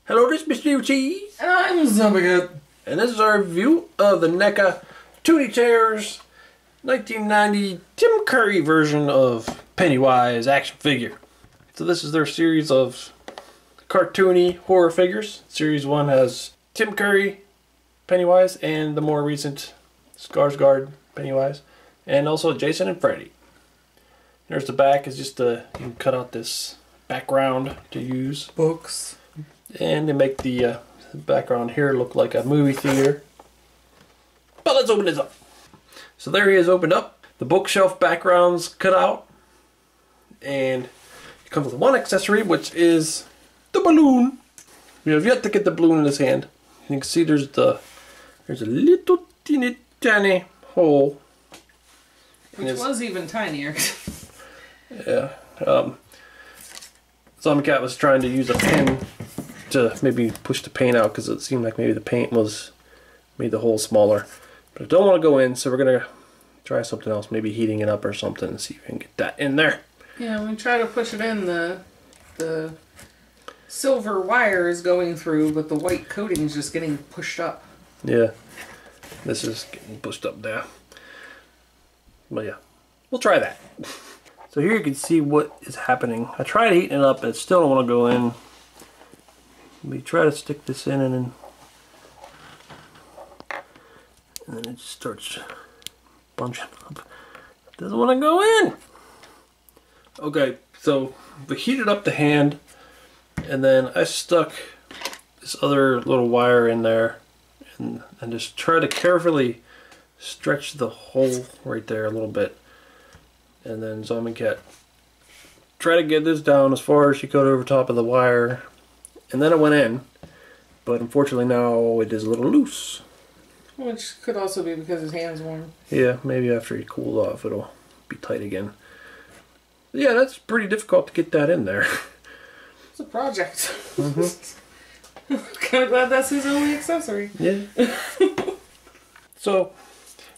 Hello, this is Mr. Evilcheese. And I'm Zombie. And this is our review of the NECA Toony Terrors 1990 Tim Curry version of Pennywise action figure. So this is their series of cartoony horror figures. Series 1 has Tim Curry, Pennywise, and the more recent Skarsgård Pennywise, and also Jason and Freddy. There's the back. Is just you can cut out this background to use. Books. And they make the background here look like a movie theater. But let's open this up. So there he is opened up. The bookshelf background's cut out. And it comes with one accessory, which is the balloon. We have yet to get the balloon in his hand. You can see there's a little teeny tiny hole. Which was even tinier. Yeah. Zombie Cat was trying to use a pen to maybe push the paint out because it seemed like maybe the paint made the hole smaller. But I don't want to go in, so we're going to try something else, maybe heating it up or something, and see if we can get that in there. Yeah, when we try to push it in, the silver wire is going through, but the white coating is just getting pushed up. Yeah, this is getting pushed up there. But yeah, we'll try that. So here you can see what is happening. I tried heating it up, but it still don't want to go in. We try to stick this in, and then it just starts bunching up. It doesn't want to go in. Okay, so we heated up the hand, and then I stuck this other little wire in there, and just try to carefully stretch the hole right there a little bit. And then Zombie Cat try to get this down as far as she could over top of the wire. And then it went in, but unfortunately now it is a little loose. Which could also be because his hand's warm. Yeah, maybe after he cools off it'll be tight again. Yeah, that's pretty difficult to get that in there. It's a project. I'm kind of glad that's his only accessory. Yeah. So,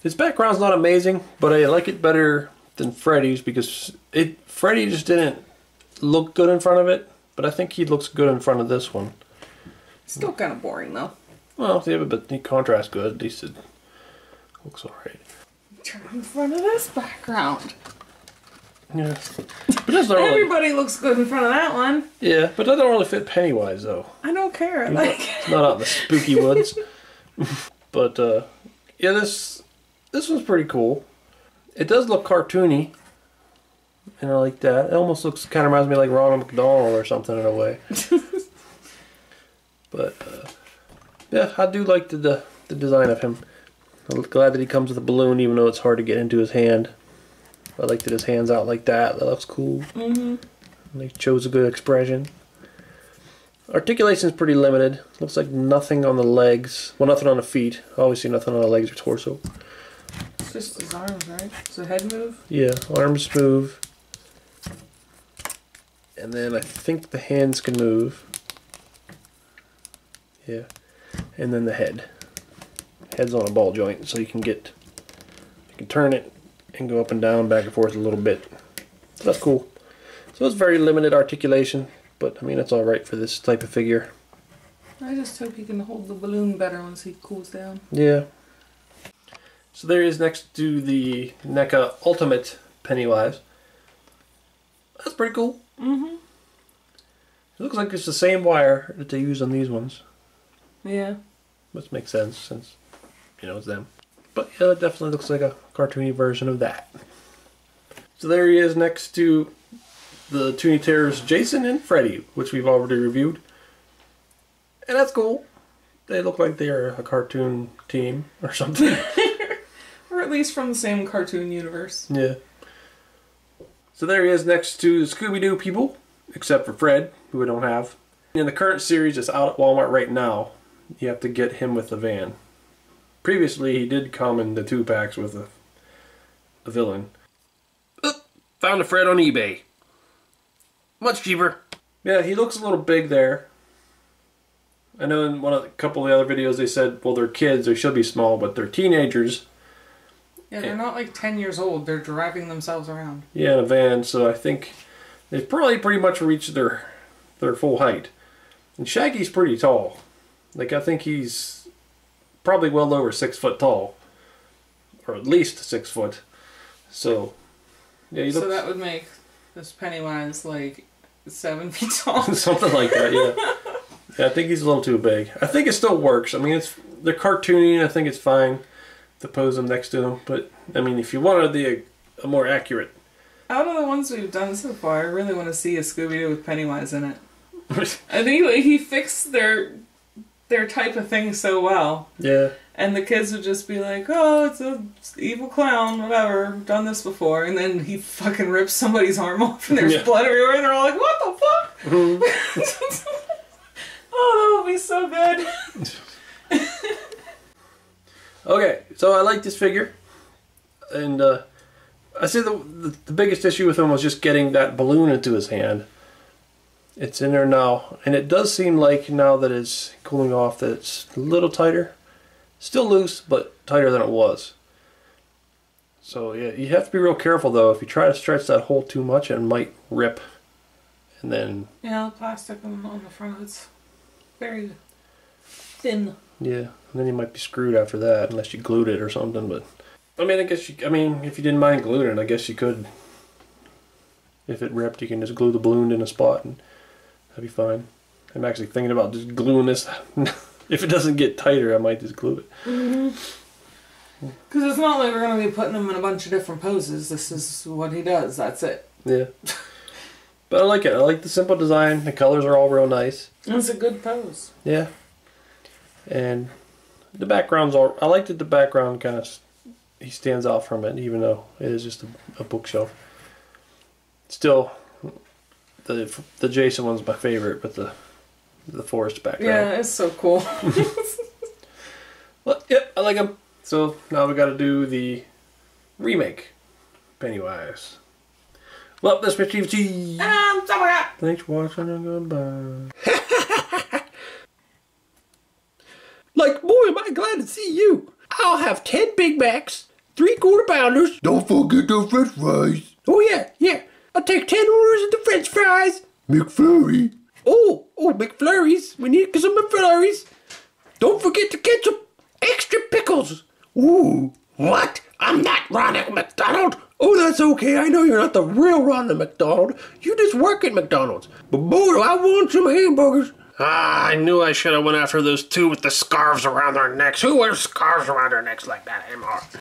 his background's not amazing, but I like it better than Freddy's because Freddy just didn't look good in front of it. But I think he looks good in front of this one. Still kind of boring though. Well, yeah, but the contrast good. At least it looks alright. Turn in front of this background. Yeah. But that's not Everybody really, looks good in front of that one. yeah, but that don't really fit Pennywise though. I don't care. I like it. It's not out in the spooky woods. But yeah, this one's pretty cool. It does look cartoony. And I like that. It almost kind of reminds me of like Ronald McDonald or something in a way. But yeah, I do like the design of him. I'm glad that he comes with a balloon, even though it's hard to get into his hand. I like that his hand's out like that. That looks cool. And they chose a good expression. Articulation is pretty limited. Looks like nothing on the legs. Well, nothing on the feet. Obviously, nothing on the legs or torso. It's just his arms, right? Does the head move? Yeah, arms move. And then I think the hands can move. Yeah. And then the head. Head's on a ball joint, so you can turn it and go up and down, back and forth a little bit. So that's cool. So it's very limited articulation, but I mean that's alright for this type of figure. I just hope he can hold the balloon better once he cools down. Yeah. So there he is next to the NECA Ultimate Pennywise. That's pretty cool. It looks like it's the same wire that they use on these ones. Yeah. Which makes sense since, you know, it's them. But yeah, it definitely looks like a cartoony version of that. So there he is next to the Toony Terrors Jason and Freddy, which we've already reviewed. And that's cool. They look like they're a cartoon team or something. Or at least from the same cartoon universe. Yeah. So there he is next to the Scooby-Doo people, except for Fred, who we don't have. In the current series that's out at Walmart right now, you have to get him with the van. Previously, he did come in the 2-packs with a villain. Oop, found a Fred on eBay. Much cheaper. Yeah, he looks a little big there. I know in a couple of the other videos they said, well, they're kids, they should be small, but they're teenagers. Yeah, they're not like 10 years old. They're driving themselves around. Yeah, in a van, so I think they've probably pretty much reached their full height. And Shaggy's pretty tall. Like, I think he's probably well over 6 foot tall. Or at least 6 foot. So, yeah, he looks... So that would make this Pennywise like 7 feet tall. Something like that, yeah. Yeah, I think he's a little too big. I think it still works. I mean, they're cartoony, and I think it's fine to pose them next to him. But, I mean, if you wanted a more accurate... Out of the ones we've done so far, I really want to see a Scooby-Doo with Pennywise in it. I think he fixed their type of thing so well. Yeah. And the kids would just be like, oh, it's an evil clown, whatever, I've done this before. And then he fucking rips somebody's arm off and there's blood everywhere and they're all like, what the fuck? Mm-hmm. Oh, that would be so good. Okay, so I like this figure. And I say the biggest issue with him was just getting that balloon into his hand. It's in there now. And it does seem like now that it's cooling off that it's a little tighter. Still loose, but tighter than it was. So yeah, you have to be real careful though. If you try to stretch that hole too much, it might rip. And then... Yeah, the plastic on the front, it's very thin. Yeah, and then you might be screwed after that unless you glued it or something. But I mean, if you didn't mind gluing it, I guess you could. If it ripped, you can just glue the balloon in a spot and that'd be fine. I'm actually thinking about just gluing this. If it doesn't get tighter, I might just glue it. Because it's not like we're going to be putting him in a bunch of different poses. This is what he does. That's it. Yeah. But I like it. I like the simple design. The colors are all real nice. It's a good pose. Yeah. And the background's all... I like that the background kind of... He stands out from it, even though it is just a bookshelf. Still, the Jason one's my favorite, but the forest background. Yeah, it's so cool. Well, yep, I like him. So now we got to do the remake, Pennywise. Well, that's Mr. Evilcheese. Thanks for watching and goodbye. Like, boy, am I glad to see you. I'll have 10 Big Macs, 3 quarter pounders. Don't forget the french fries. Oh, yeah. I'll take 10 orders of the french fries. McFlurry. Oh, McFlurries. We need some McFlurries. Don't forget the ketchup. Extra pickles. Ooh, what? I'm not Ronald McDonald. Oh, that's okay. I know you're not the real Ronald McDonald. You just work at McDonald's. But boy, I want some hamburgers. I knew I should have went after those two with the scarves around their necks. Who wears scarves around their necks like that anymore?